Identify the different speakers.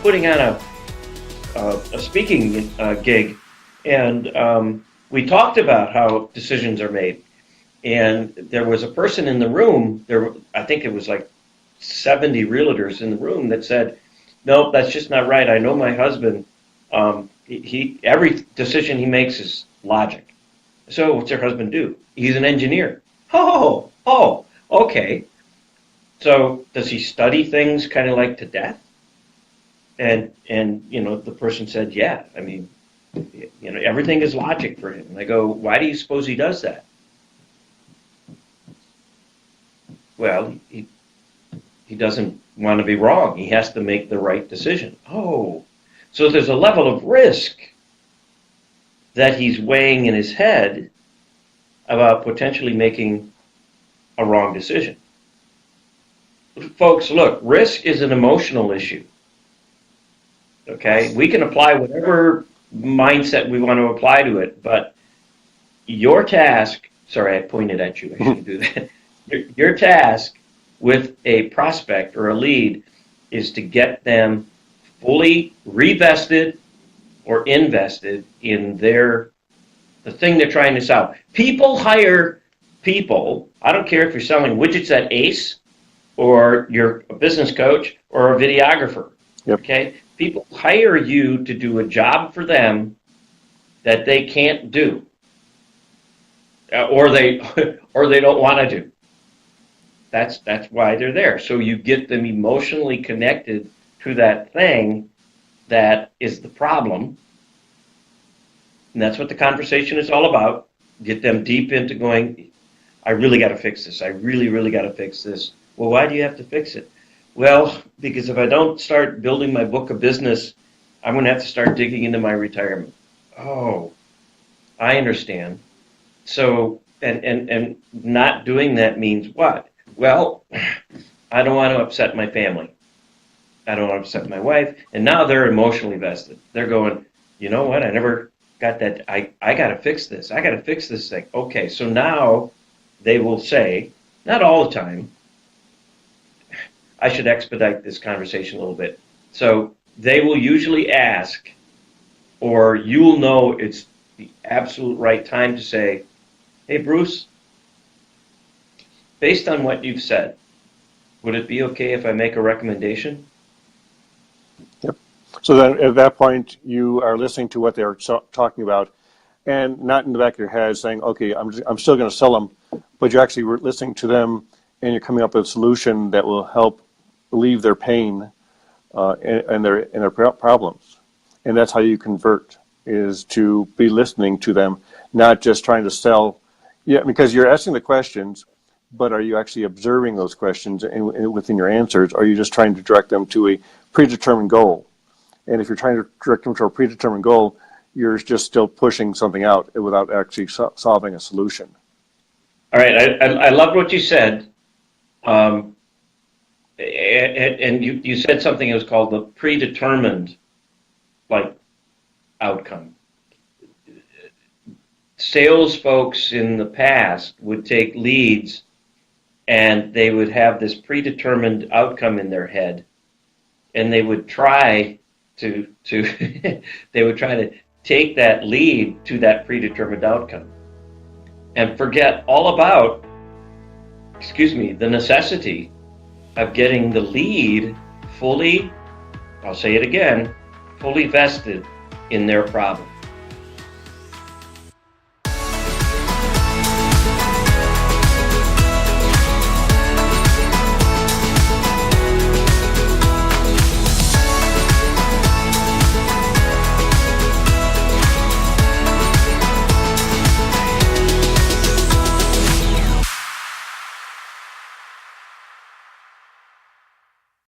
Speaker 1: putting on a speaking gig, and we talked about how decisions are made. And there was a person in the room, I think it was like 70 realtors in the room that said, no, that's just not right. I know my husband, every decision he makes is logic. So what's your husband do? He's an engineer. Oh, okay. So does he study things kind of like to death? And the person said, yeah. I mean, everything is logic for him. And I go, why do you suppose he does that? Well, he doesn't want to be wrong. He has to make the right decision. Oh, so there's a level of risk that he's weighing in his head about potentially making a wrong decision. Folks, look, risk is an emotional issue. Okay? We can apply whatever mindset we want to apply to it, but your task, sorry, I pointed at you, I shouldn't do that. Your task with a prospect or a lead is to get them fully revested or invested in the thing they're trying to solve. People hire people. I don't care if you're selling widgets at Ace or you're a business coach or a videographer.
Speaker 2: Yep.
Speaker 1: Okay? People hire you to do a job for them that they can't do, or they don't want to do. That's why they're there. So you get them emotionally connected to that thing that is the problem. And that's what the conversation is all about. Get them deep into going, I really got to fix this. I really, really got to fix this. Well, why do you have to fix it? Well, because if I don't start building my book of business, I'm going to have to start digging into my retirement. Oh, I understand. So, and not doing that means what? Well, I don't want to upset my family. I don't want to upset my wife. And now they're emotionally vested. They're going, you know what? I never got that. I got to fix this. I got to fix this thing. Okay, so now they will say, not all the time, I should expedite this conversation a little bit. So they will usually ask, or you'll know it's the absolute right time to say, hey, Bruce, based on what you've said, would it be okay if I make a recommendation?
Speaker 2: Yep. So then at that point, you are listening to what they're talking about and not in the back of your head saying, okay, I'm still going to sell them, but you're actually listening to them and you're coming up with a solution that will help relieve their pain and their problems. And that's how you convert, is to be listening to them, not just trying to sell. Yeah, because you're asking the questions, but are you actually observing those questions and within your answers? Or are you just trying to direct them to a predetermined goal? And if you're trying to direct them to a predetermined goal, you're just still pushing something out without actually solving a solution.
Speaker 1: All right, I love what you said. And you said something that was called the predetermined outcome. Sales folks in the past would take leads and they would have this predetermined outcome in their head, and they would try to they would try to take that lead to that predetermined outcome and forget all about, the necessity of getting the lead fully, I'll say it again, fully vested in their problem.